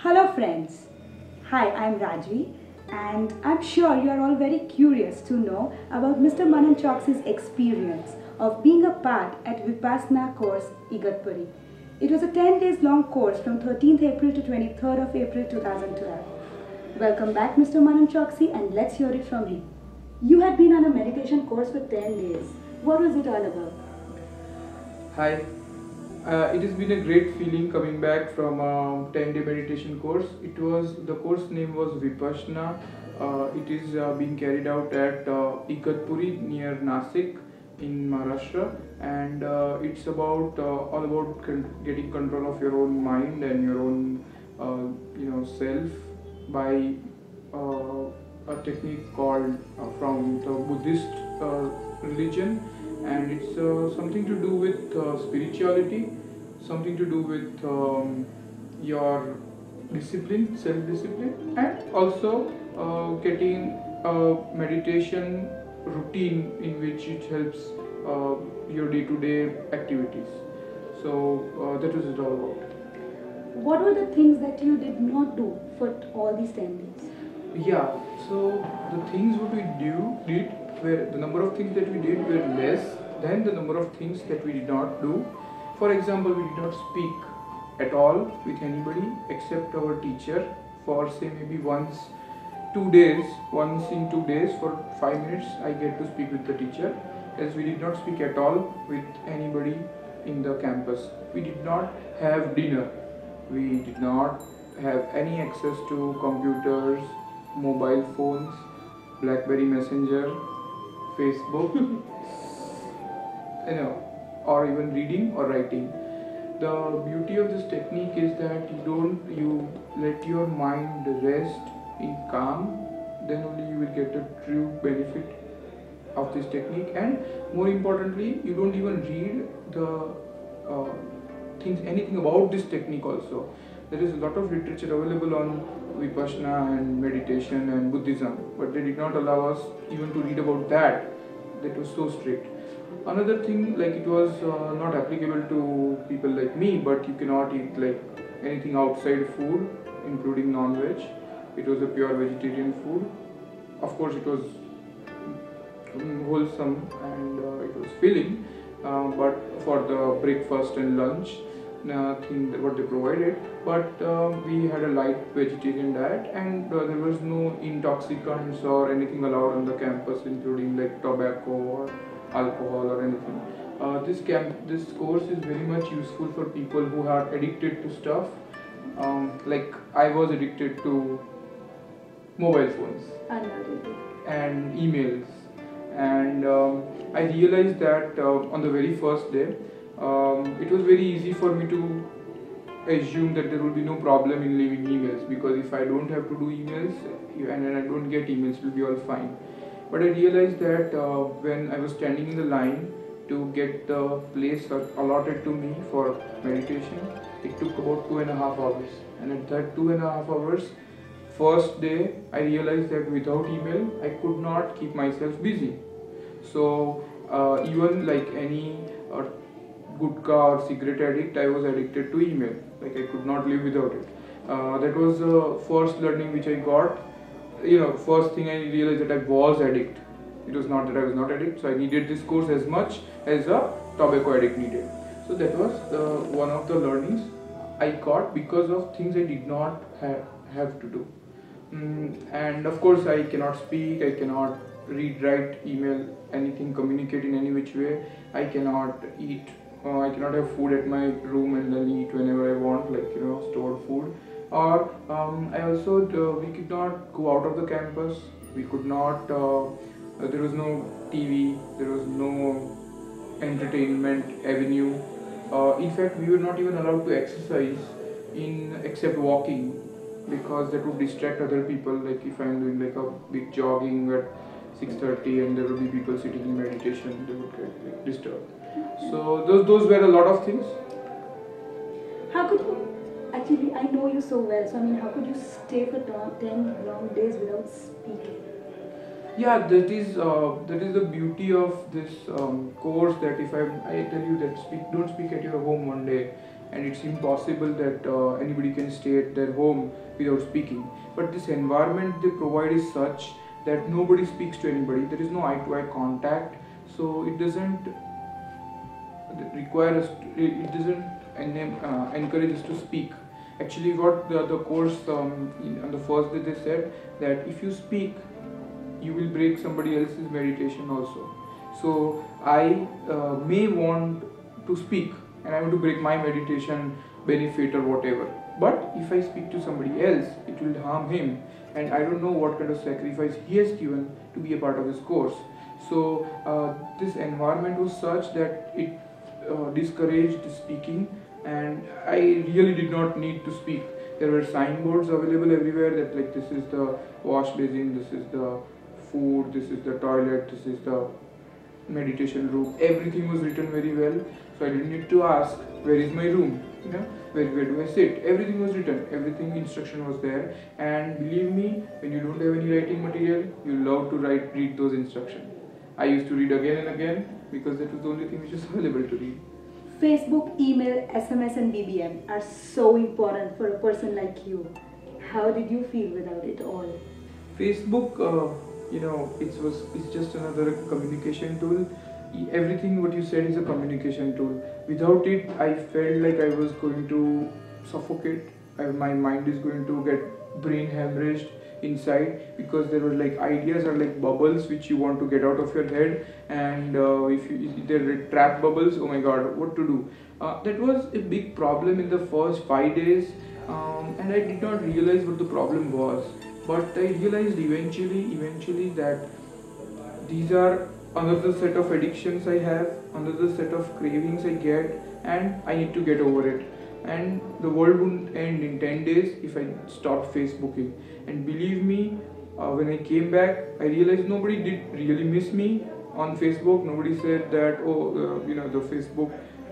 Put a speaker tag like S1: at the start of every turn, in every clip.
S1: Hello friends. Hi, I'm Rajvi and I'm sure you are all very curious to know about Mr. Manan Choksi's experience of being a part at Vipassana course Igatpuri. It was a 10 days long course from 13th April to 23rd of April 2012. Welcome back Mr. Manan Choksi and let's hear it from him. You had been on a meditation course for 10 days. What was it all about?
S2: Hi, it has been a great feeling coming back from a 10-day meditation course. The course name was Vipassana. It is being carried out at Igatpuri near Nasik in Maharashtra, and it's about all about getting control of your own mind and your own self by a technique called from the Buddhist religion, and it's something to do with spirituality, something to do with your discipline, self-discipline, and also getting a meditation routine in which it helps your day-to-day activities. So that was it all about.
S1: What were the things that you did not do for all these 10 days?
S2: Yeah, so the things what we did were the number of things that we did were less than the number of things that we did not do. For example, we did not speak at all with anybody except our teacher for say maybe once in 2 days for 5 minutes I get to speak with the teacher, as we did not speak at all with anybody in the campus. We did not have dinner. We did not have any access to computers, mobile phones, BlackBerry Messenger, Facebook, or even reading or writing. The beauty of this technique is that you let your mind rest in calm. Then only you will get a true benefit of this technique, and more importantly, you don't even read the anything about this technique. Also, there is a lot of literature available on Vipassana and meditation and Buddhism, but they did not allow us even to read about that. That was so strict. Another thing, like it was not applicable to people like me, but you cannot eat like anything outside food, including non-veg. It was a pure vegetarian food. Of course, it was wholesome and it was filling, but for the breakfast and lunch thing that what they provided, but we had a light vegetarian diet, and there was no intoxicants or anything allowed on the campus, including like tobacco or alcohol or anything. This course is very much useful for people who are addicted to stuff. Like I was addicted to mobile phones
S1: Undoubtedly.
S2: and emails, and I realized that on the very first day it was very easy for me to assume that there will be no problem in leaving emails, because if I don't have to do emails and I don't get emails, it will be all fine. But I realized that when I was standing in the line to get the place allotted to me for meditation, it took about 2.5 hours, and at that 2.5 hours, first day I realized that without email I could not keep myself busy. So even like any gutka or cigarette addict, I was addicted to email. Like I could not live without it. That was the first learning which I got. First thing I realized that I was addict. It was not that I was not addict. So I needed this course as much as a tobacco addict needed. So that was one of the learnings I got because of things I did not have to do. And of course, I cannot speak, I cannot read, write, email, anything, communicate in any which way. I cannot eat, I cannot have food at my room and then eat whenever I want, like stored food. Or I also we could not go out of the campus. We could not. There was no TV. There was no entertainment avenue. In fact, we were not even allowed to exercise in except walking, because that would distract other people. Like if I'm doing like a big jogging at 6:30 and there will be people sitting in meditation, they would get like, disturbed. So those were a lot of things.
S1: How could you, actually, I know you so well, so I mean, how could you stay for 10 long days without speaking?
S2: Yeah, that is the beauty of this course. That if I tell you that don't speak at your home one day, and it's impossible that anybody can stay at their home without speaking. But this environment they provide is such that nobody speaks to anybody. There is no eye-to-eye contact, so it doesn't require us. It doesn't encourage us to speak. Actually, what the course on the first day they said that if you speak, you will break somebody else's meditation also. So I may want to speak and I want to break my meditation benefit or whatever. But if I speak to somebody else, it will harm him, and I don't know what kind of sacrifice he has given to be a part of this course. So this environment was such that it discouraged speaking, and I really did not need to speak. There were signboards available everywhere that like this is the wash basin, this is the food, this is the toilet, this is the meditation room. Everything was written very well, so I didn't need to ask where is my room, where do I sit. Everything was written, everything instruction was there, and believe me, when you don't have any writing material, you love to read those instructions. I used to read again and again because that was the only thing which was available to read.
S1: Facebook, email, SMS, and BBM are so important for a person like you. How did you feel without it all?
S2: Facebook, it's just another communication tool. Everything what you said is a communication tool. Without it, I felt like I was going to suffocate. My mind is going to get brain hemorrhaged inside, because there were like ideas are like bubbles which you want to get out of your head, and if they're trap bubbles, oh my god, what to do? That was a big problem in the first 5 days, and I did not realize what the problem was. But I realized eventually that these are another set of addictions I have, another set of cravings I get, and I need to get over it. And the world wouldn't end in 10 days if I stopped Facebooking. And believe me, when I came back, I realized nobody did really miss me on Facebook. Nobody said that, the Facebook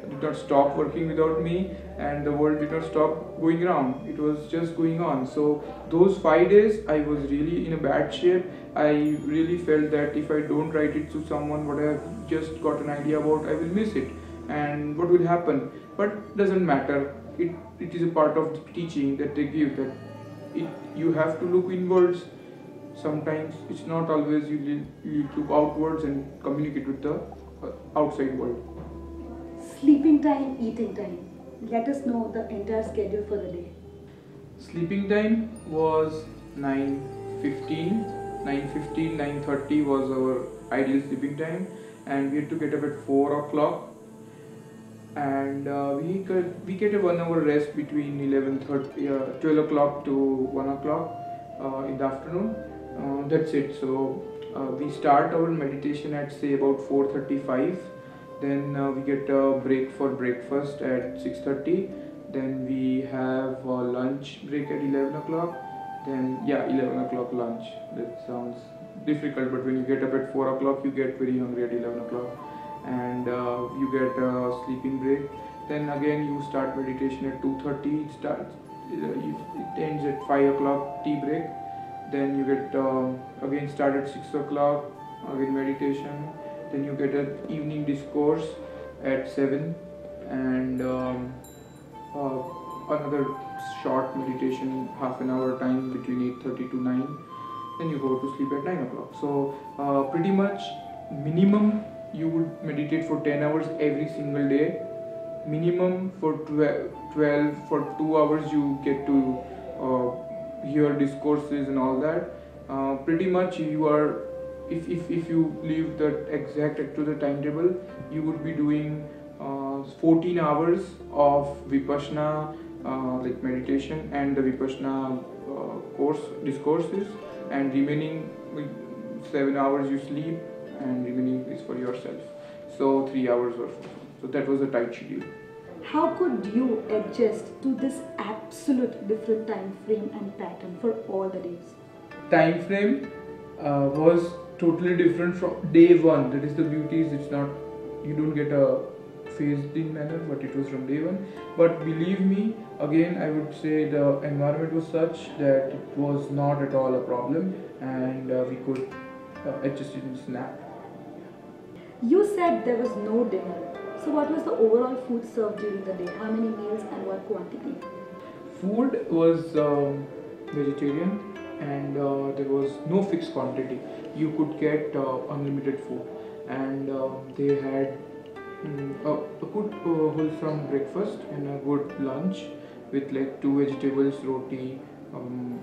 S2: did not stop working without me, and the world did not stop going around. It was just going on. So those 5 days I was really in a bad shape. I really felt that if I don't write it to someone what I have just got an idea about, I will miss it, and what will happen. But doesn't matter. It is a part of the teaching that they give, that you have to look inwards. Sometimes it's not always you look outwards and communicate with the outside world.
S1: Sleeping time, eating time. Let us know the entire schedule for the day.
S2: Sleeping time was 9:15. 9:30 was our ideal sleeping time, and we had to get up at 4 o'clock. And we get a 1 hour rest between 12 o'clock to 1 o'clock in the afternoon. That's it. So we start our meditation at say about 4:35. Then we get a break for breakfast at 6:30. Then we have a lunch break at 11 o'clock. Then 11 o'clock lunch. That sounds difficult, but when you get up at 4 o'clock, you get very hungry at 11 o'clock. And you get a sleeping break. Then again you start meditation at 2:30. It ends at 5 o'clock, tea break. Then you get again start at 6 o'clock, again meditation. Then you get an evening discourse at 7, and another short meditation, half an hour time between 8:30 to 9. Then you go to sleep at 9 o'clock. So pretty much minimum you would meditate for 10 hours every single day. Minimum for 12 for 2 hours you get to hear discourses and all that. Pretty much you are, if you leave that exact to the timetable, you would be doing 14 hours of Vipassana like meditation and the Vipassana discourses, and remaining 7 hours you sleep, and remaining is for yourself. So 3 hours or so. So that was a tight schedule.
S1: How could you adjust to this absolute different time frame and pattern for all the days?
S2: Time frame was totally different from day one. That is the beauty. It's not, you don't get a phased in manner, but it was from day one. But believe me, again I would say the environment was such that it was not at all a problem, and we could adjust it in snap.
S1: You said there was no dinner. So what was the overall food served during the day? How many meals and what quantity?
S2: Food was vegetarian, and there was no fixed quantity. You could get unlimited food, and they had a good wholesome breakfast and a good lunch with like two vegetables, roti,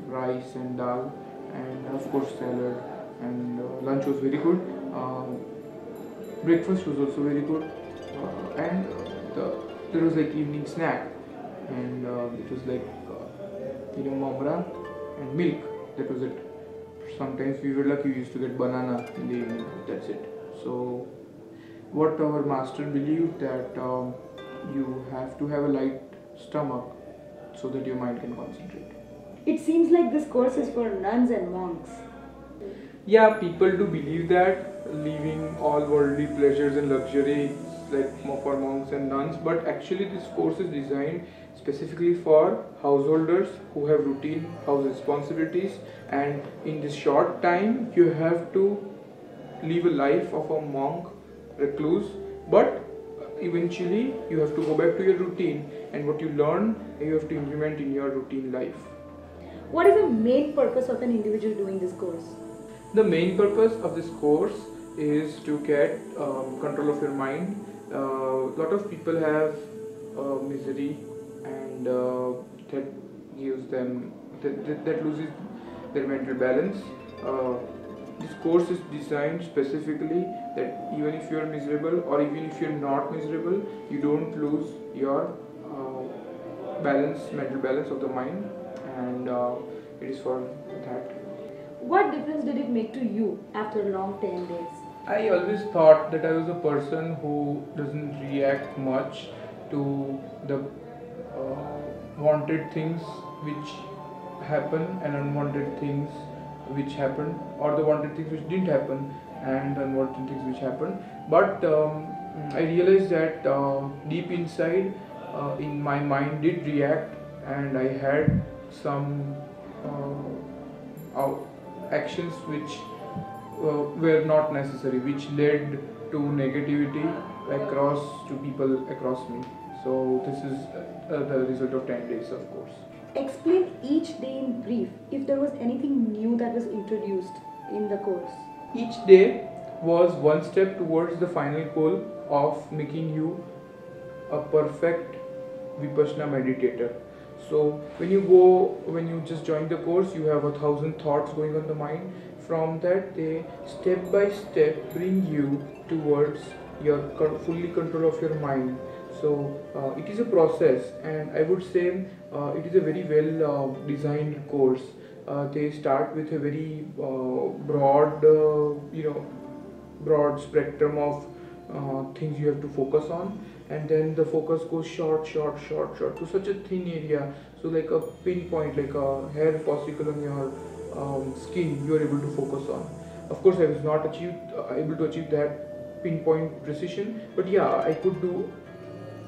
S2: rice and dal, and of course salad. And lunch was very good. Breakfast was also very good, and there was like evening snack, and it was like mamra and milk. That was it. Sometimes we were lucky; we used to get banana in the evening. That's it. So, what our master believed that you have to have a light stomach so that your mind can concentrate.
S1: It seems like this course is for nuns and monks.
S2: Yeah, people do believe that leaving all worldly pleasures and luxury is like more for monks and nuns, but actually this course is designed specifically for householders who have routine house responsibilities, and in this short time you have to live a life of a monk recluse, but eventually you have to go back to your routine, and what you learn you have to implement in your routine life.
S1: What is the main purpose of an individual doing this course?
S2: The main purpose of this course is to get control of your mind. A lot of people have misery, and that gives them that loses their mental balance. This course is designed specifically that even if you are miserable or even if you are not miserable, you don't lose your mental balance of the mind, and it is for that.
S1: What difference did it make to you after a long 10 days?
S2: I always thought that I was a person who doesn't react much to the wanted things which happen and unwanted things which happened, or the wanted things which didn't happen and unwanted things which happened. But I realized that deep inside, in my mind did react, and I had some actions which were not necessary, which led to negativity across to people across me. So this is the result of 10 days, of course.
S1: Explain each day in brief if there was anything new that was introduced in the course.
S2: Each day was one step towards the final goal of making you a perfect Vipassana meditator. So when you just join the course, you have 1,000 thoughts going on the mind. From that, they step by step bring you towards your fully control of your mind. So it is a process, and I would say it is a very well designed course. They start with a very broad spectrum of things you have to focus on, and then the focus goes short to such a thin area, so like a pinpoint, like a hair follicle on your skin, you are able to focus on. Of course, I was not able to achieve that pinpoint precision, but yeah, I could do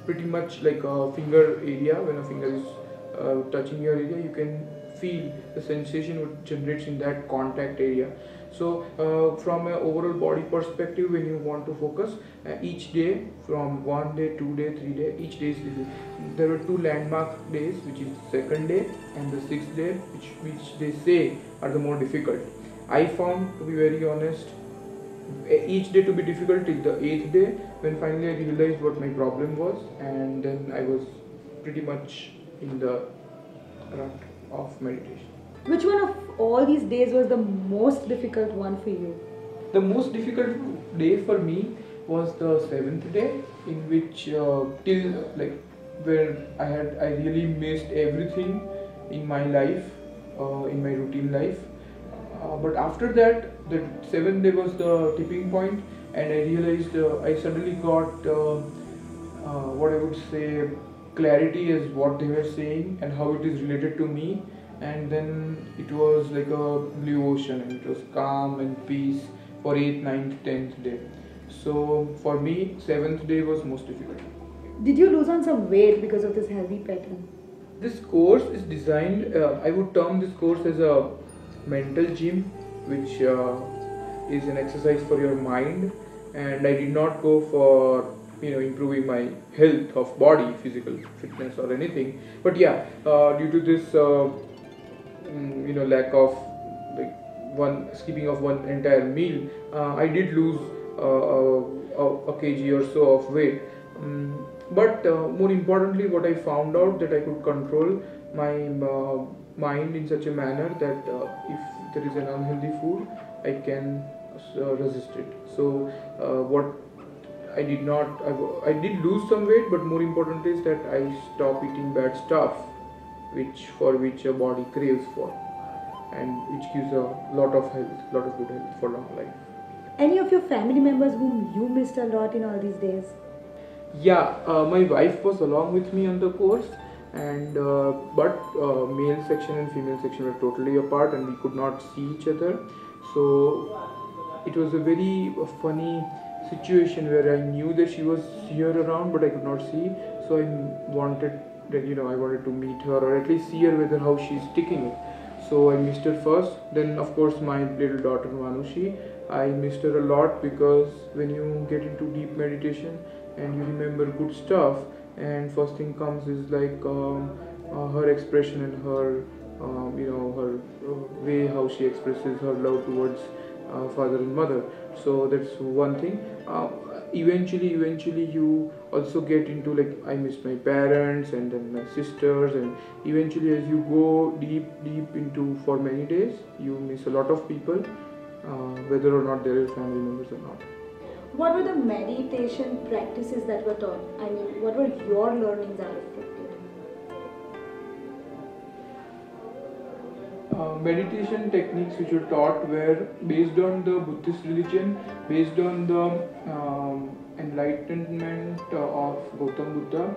S2: pretty much like a finger area. When a finger is touching your area, you can feel the sensation it generates in that contact area. So from an overall body perspective, when you want to focus, each day, from 1 day, 2 day, 3 day, each day is different. There were 2 landmark days, which is second day and the 6th day, which they say are the more difficult. I found, to be very honest, each day to be difficult till the 8th day, when finally I realized what my problem was, and then I was pretty much in the rut of meditation.
S1: Which one of all these days was the most difficult one for you?
S2: The most difficult day for me was the 7th day, in which till like where I really missed everything in my life, in my routine life. But after that, the 7th day was the tipping point, and I realized I suddenly got what I would say clarity as what they were saying and how it is related to me. And then it was like a blue ocean, and it was calm and peace for 8th, 9th, 10th day. So for me, 7th day was most difficult.
S1: Did you lose on some weight because of this healthy pattern?
S2: This course is designed, I would term this course as a mental gym, which is an exercise for your mind, and I did not go for improving my health of body, physical fitness or anything. But yeah, due to this lack of, like, one skipping of one entire meal, I did lose a kg or so of weight. But more importantly, what I found out, that I could control my mind in such a manner that if there is an unhealthy food, I can resist it. So what I did not, I did lose some weight, but more important is that I stopped eating bad stuff, which a body craves for, and which gives a lot of health, lot of good health for long life.
S1: Any of your family members whom you missed a lot in all these days?
S2: Yeah, my wife was along with me on the course, and but male section and female section were totally apart, and we could not see each other. So it was a very funny situation where I knew that she was here around, but I could not see. So I wanted that, I wanted to meet her, or at least see her, whether how she's taking it. So I missed her first. Then of course my little daughter Manushi, I missed her a lot, because when you get into deep meditation and you remember good stuff, and first thing comes is like her expression and her her way how she expresses her love towards father and mother. So that's one thing. Eventually you also get into, like, I missed my parents and then my sisters, and eventually as you go deep into for many days, you miss a lot of people, whether or not they are family members or not.
S1: What were the meditation practices that were taught? I mean, what were your learnings out of it?
S2: Meditation techniques which were taught were based on the Buddhist religion, based on the enlightenment of Gautam Buddha.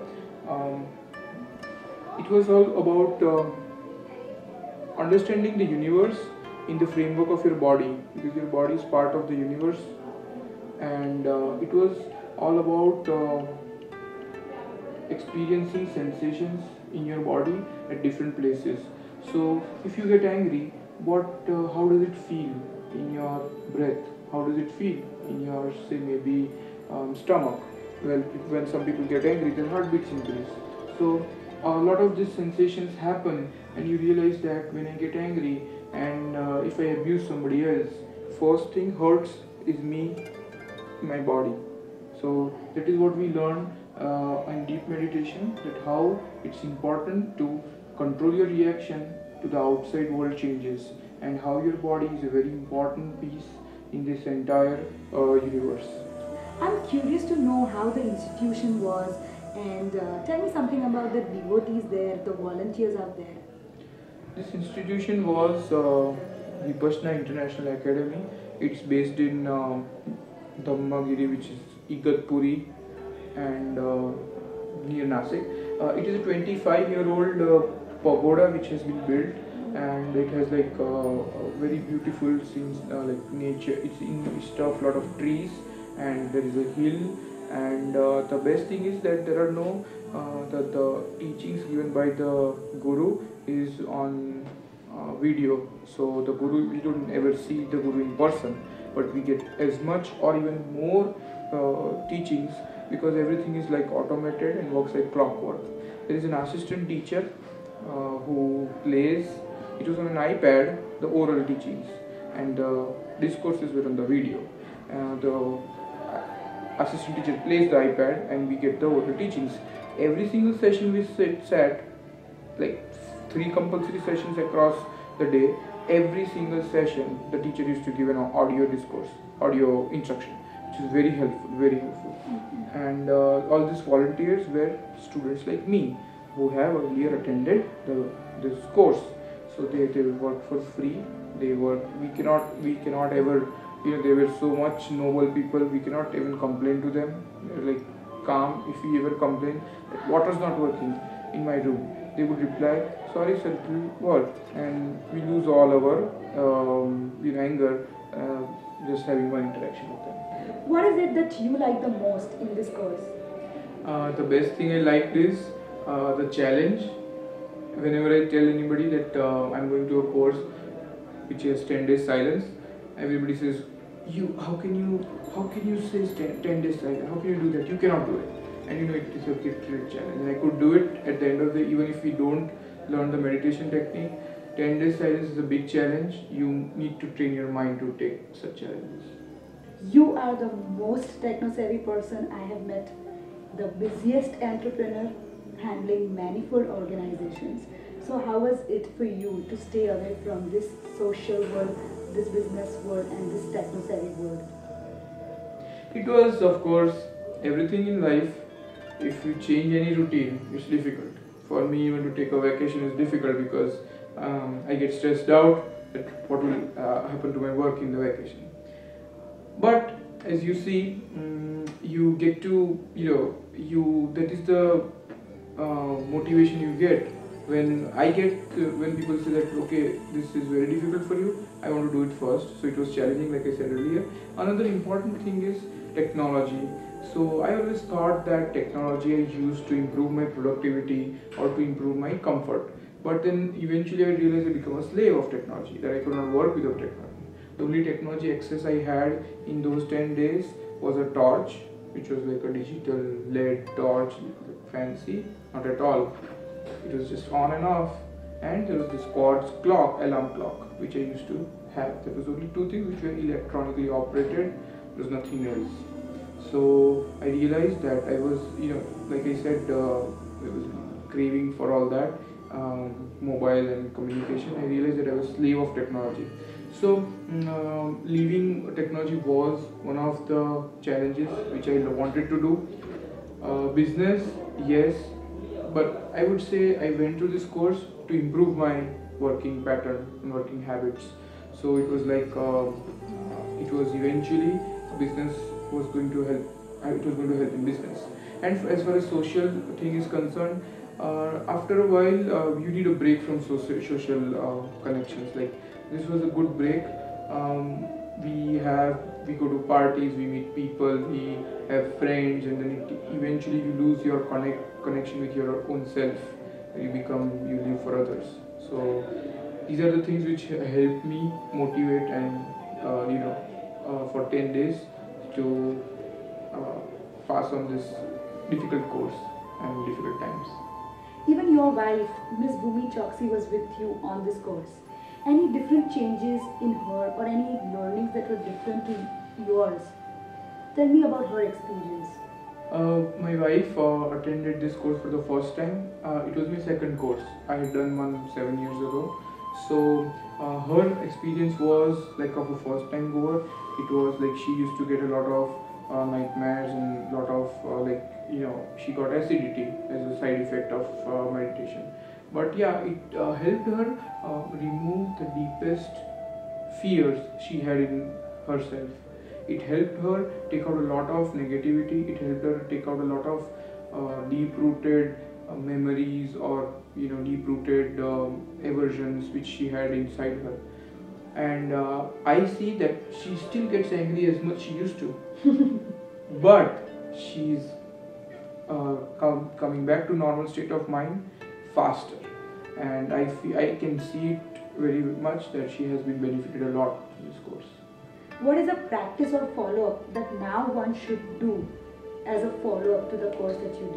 S2: It was all about understanding the universe in the framework of your body, because your body is part of the universe, and it was all about experiencing sensations in your body at different places. So if you get angry, how does it feel in your breath? How does it feel in your, say, maybe stomach? Well, when some people get angry, their heart beats increase. So a lot of these sensations happen, and you realize that when I get angry, and if I abuse somebody else, first thing hurts is me, my body. So that is what we learn in deep meditation, that how it's important to control your reaction to the outside world changes, and how your body is a very important piece in this entire universe.
S1: I'm curious to know how the institution was, and tell me something about the devotees there, the volunteers out there.
S2: This institution was Vipassana International Academy. It's based in Dhammagiri, which is Igatpuri, and near Nasik. It is a 25-year-old pagoda which has been built, and it has like very beautiful scenes, like nature. It's in midst of lot of trees, and there is a hill. And the best thing is that there are no the teachings given by the guru is on video. So the guru, we don't ever see the guru in person, but we get as much or even more teachings, because everything is like automated and works like clockwork. There is an assistant teacher who plays. It was on an iPad, the oral teachings, and the discourses were on the video. The assistant teacher plays the iPad, and we get the oral teachings. Every single session we sat like 3 compulsory sessions across the day. Every single session, the teacher used to give an audio discourse, audio instruction, which is very helpful, very helpful. And all these volunteers were students like me, who have earlier attended this course. So they work for free. They work. We cannot ever. They were so much noble people. We cannot even complain to them. They're like calm. If we ever complain that water's not working in my room, they would reply, "Sorry, sir, it will work," and we lose all our anger just having one interaction with them.
S1: What is it that you like the most in this course?
S2: The best thing I liked is the challenge. Whenever I tell anybody that I'm going to a course which has 10 days silence, everybody says, how can you say 10 days silence? How can you do that? You cannot do it. And it is a great challenge. And I could do it at the end of the day, even if we don't learn the meditation technique. 10 days silence is a big challenge. You need to train your mind to take such challenges.
S1: You are the most techno-savvy person I have met, the busiest entrepreneur handling manifold organizations. So how was it for you to stay away from this social world, this business world and this techno-savvy world?
S2: It was, of course, everything in life. If you change any routine, it's difficult. For me, even to take a vacation is difficult because I get stressed out at what will happen to my work in the vacation. But as you see, you get to, that is the motivation you get. When people say that, okay, this is very difficult for you, I want to do it first. So it was challenging, like I said earlier. Another important thing is technology. So I always thought that technology I used to improve my productivity or to improve my comfort. But then eventually I realized I became a slave of technology, that I could not work without technology. The only technology access I had in those 10 days was a torch, which was like a digital LED torch, fancy, not at all. It was just on and off. And there was this quartz clock, alarm clock, which I used to have. There was only two things which were electronically operated. There was nothing else. So I realized that I was, like I said, I was craving for all that mobile and communication. I realized that I was slave of technology. So leaving technology was one of the challenges which I wanted to do. Business, yes, but I would say I went through this course to improve my working pattern and working habits. So it was like it was eventually business was going to help. It was going to help in business. And as far as social thing is concerned, after a while you need a break from social connections. Like this was a good break. We go to parties, we meet people, we have friends, and then eventually you lose your connection with your own self. You live for others. So these are the things which help me motivate and for 10 days to pass on this difficult course and difficult times.
S1: Even your wife, Miss Bhumi Choksi, was with you on this course. Any different changes in her or any learnings that were different to yours? Tell me about her experience.
S2: My wife attended this course for the first time. It was my second course. I had done one 7 years ago. So her experience was like of a first time goer. It was like she used to get a lot of nightmares and a lot of she got acidity as a side effect of meditation. But yeah, it helped her remove the deepest fears she had in herself. It helped her take out a lot of negativity. It helped her take out a lot of deep-rooted memories or deep-rooted aversions which she had inside her. And I see that she still gets angry as much she used to, but she's coming back to normal state of mind faster. And I can see it very much that she has been benefited a lot in this course.
S1: What is a practice or follow-up that now one should do as a follow-up to the course that you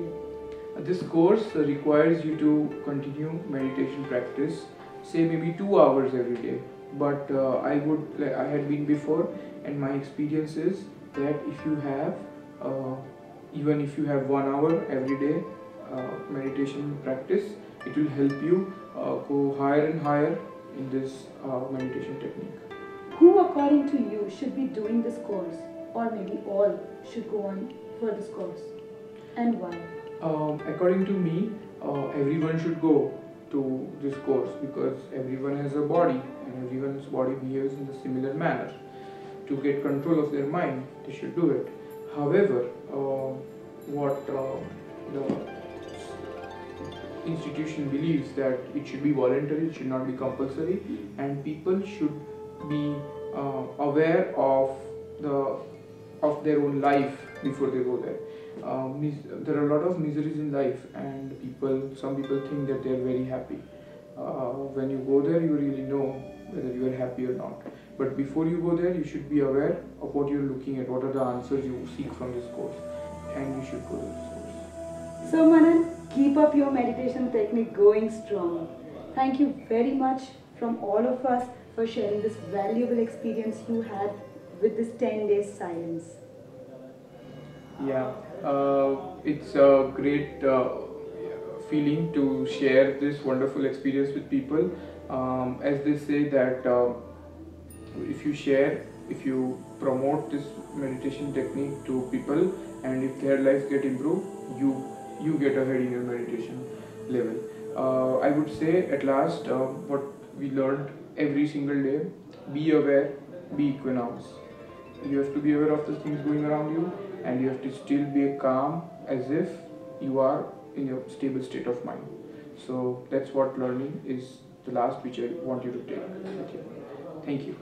S1: did?
S2: This course requires you to continue meditation practice, say maybe 2 hours every day. But I had been before, and my experience is that if you have, even if you have 1 hour every day meditation practice, it will help you go higher and higher in this meditation technique.
S1: Who, according to you, should be doing this course, or maybe all should go on for this course, and why?
S2: According to me, everyone should go to this course because everyone has a body and everyone's body behaves in a similar manner. To get control of their mind, they should do it. However, what the institution believes that it should be voluntary, it should not be compulsory, and people should be aware of their own life before they go there. There are a lot of miseries in life, and some people think that they are very happy. When you go there, you really know whether you are happy or not. But before you go there, you should be aware of what you're looking at, what are the answers you seek from this course, and you should go to this course.
S1: So Manan, keep up your meditation technique going strong. Thank you very much from all of us for sharing this valuable experience you had with this 10 days silence.
S2: Yeah, it's a great feeling to share this wonderful experience with people. As they say that if you share, if you promote this meditation technique to people, and if their lives get improved, you get ahead in your meditation level. I would say at last what we learned every single day: be aware, be equinox. You have to be aware of the things going around you, and you have to still be calm as if you are in a stable state of mind. So that's what learning is, the last which I want you to take with you. Thank you.